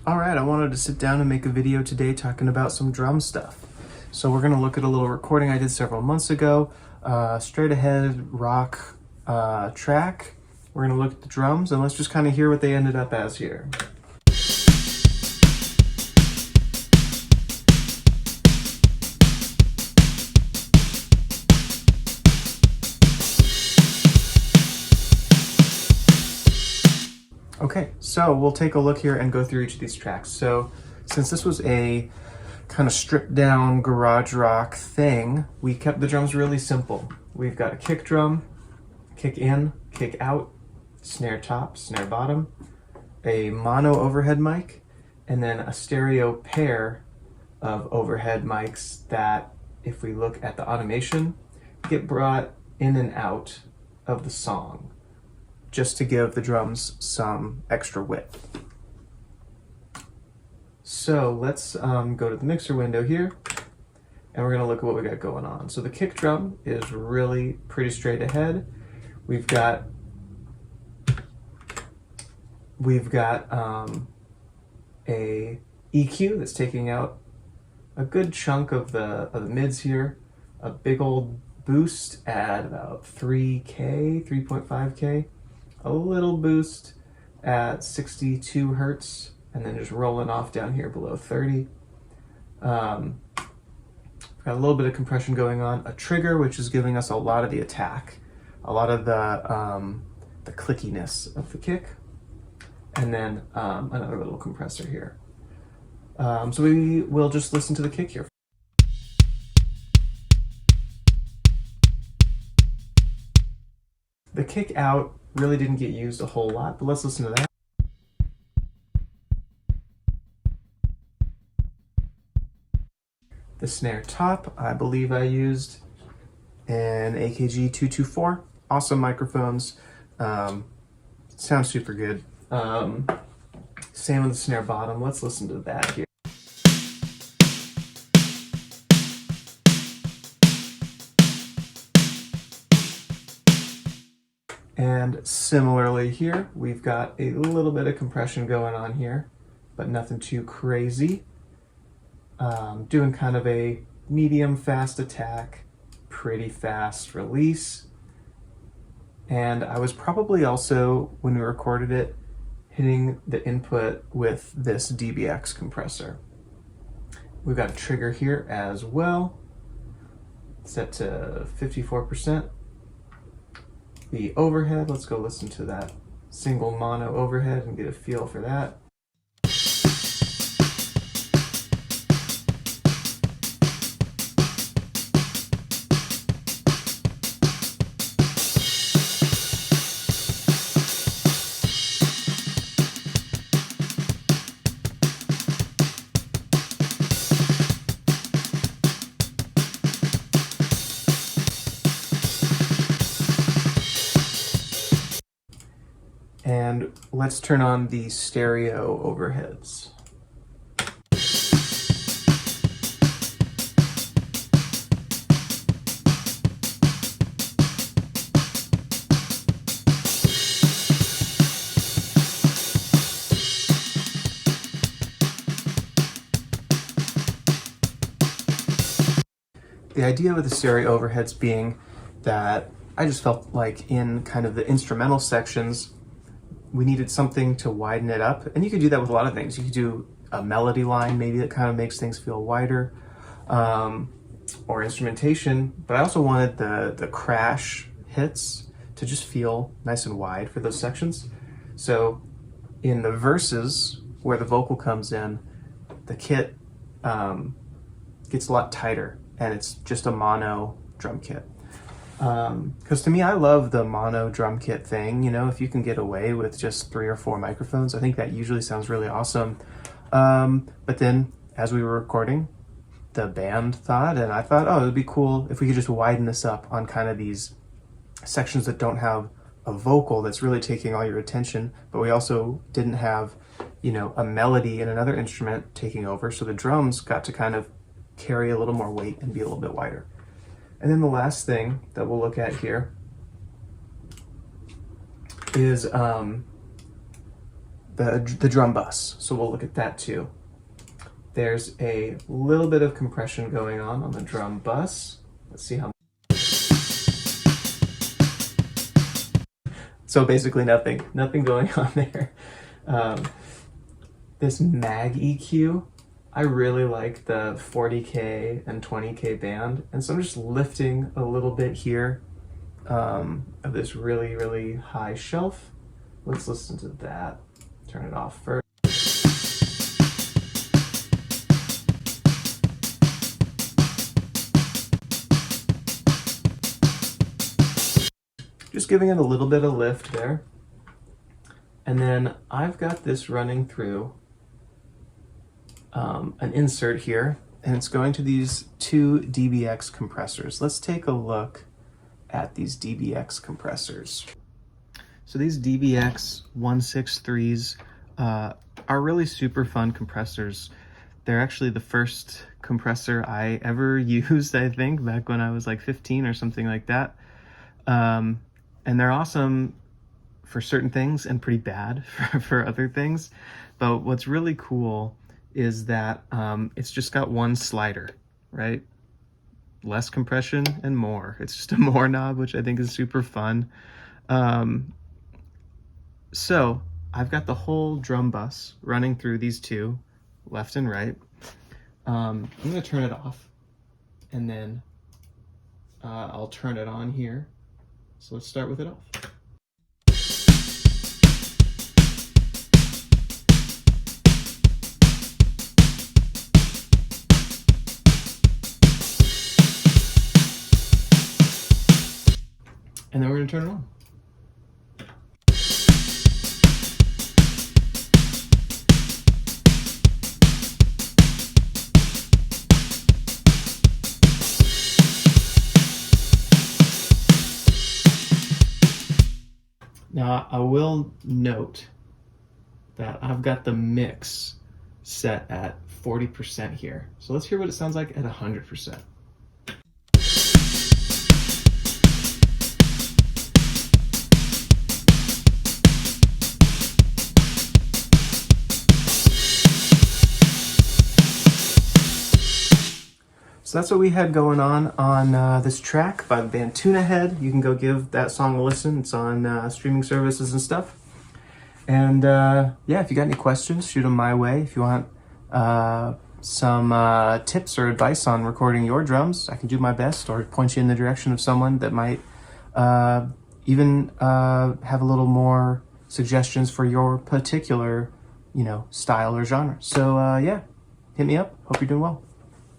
All right, I wanted to sit down and make a video today talking about some drum stuff. So we're gonna look at a little recording I did several months ago, straight ahead rock track. We're gonna look at the drums and let's just kind of hear what they ended up as here. Okay, so we'll take a look here and go through each of these tracks. So since this was a kind of stripped down garage rock thing, we kept the drums really simple. We've got a kick drum, kick in, kick out, snare top, snare bottom, a mono overhead mic, and then a stereo pair of overhead mics that, if we look at the automation, get brought in and out of the song, just to give the drums some extra width. So let's go to the mixer window here, and we're gonna look at what we got going on. So the kick drum is really pretty straight ahead. We've got a EQ that's taking out a good chunk of the mids here, a big old boost at about 3K, 3.5K, a little boost at 62 Hertz, and then just rolling off down here below 30. Got a little bit of compression going on, a trigger, which is giving us a lot of the attack, a lot of the clickiness of the kick, and then another little compressor here. So we will just listen to the kick here. The kick out really didn't get used a whole lot, but let's listen to that. The snare top, I believe I used an AKG 224. Awesome microphones. Sounds super good. Same with the snare bottom. Let's listen to that here. And similarly here, we've got a little bit of compression going on here, but nothing too crazy. Doing kind of a medium fast attack, pretty fast release. And I was probably also, when we recorded it, hitting the input with this DBX compressor. We've got a trigger here as well, set to 54%. The overhead, let's go listen to that single mono overhead and get a feel for that. And let's turn on the stereo overheads. The idea with the stereo overheads being that I just felt like in kind of the instrumental sections, we needed something to widen it up. And you could do that with a lot of things. You could do a melody line, maybe that kind of makes things feel wider, or instrumentation. But I also wanted the crash hits to just feel nice and wide for those sections. So in the verses, where the vocal comes in, the kit gets a lot tighter, and it's just a mono drum kit. Because to me, I love the mono drum kit thing. You know, if you can get away with just 3 or 4 microphones, I think that usually sounds really awesome. But then as we were recording, the band thought, and I thought, oh, it would be cool if we could just widen this up on kind of these sections that don't have a vocal that's really taking all your attention, but we also didn't have, you know, a melody in another instrument taking over. So the drums got to kind of carry a little more weight and be a little bit wider. And then the last thing that we'll look at here is the the drum bus. So we'll look at that too. There's a little bit of compression going on the drum bus. Let's see how. So basically nothing going on there. This mag EQ, I really like the 40K and 20K band. And so I'm just lifting a little bit here of this really, really high shelf. Let's listen to that. Turn it off first. Just giving it a little bit of lift there. And then I've got this running through an insert here, and it's going to these two DBX compressors. Let's take a look at these DBX compressors. So these DBX 163s are really super fun compressors. They're actually the first compressor I ever used, I think, back when I was like 15 or something like that. And they're awesome for certain things and pretty bad for other things. But what's really cool is that it's just got one slider, right? Less compression and more. It's just a more knob, which I think is super fun. So I've got the whole drum bus running through these two, left and right. I'm gonna turn it off, and then I'll turn it on here. So let's start with it off. And then we're going to turn it on. Now, I will note that I've got the mix set at 40% here. So let's hear what it sounds like at 100%. So that's what we had going on this track by the band Tuna Head. You can go give that song a listen. It's on streaming services and stuff. And yeah, if you got any questions, shoot them my way. If you want some tips or advice on recording your drums, I can do my best, or point you in the direction of someone that might even have a little more suggestions for your particular, style or genre. So yeah, hit me up. Hope you're doing well.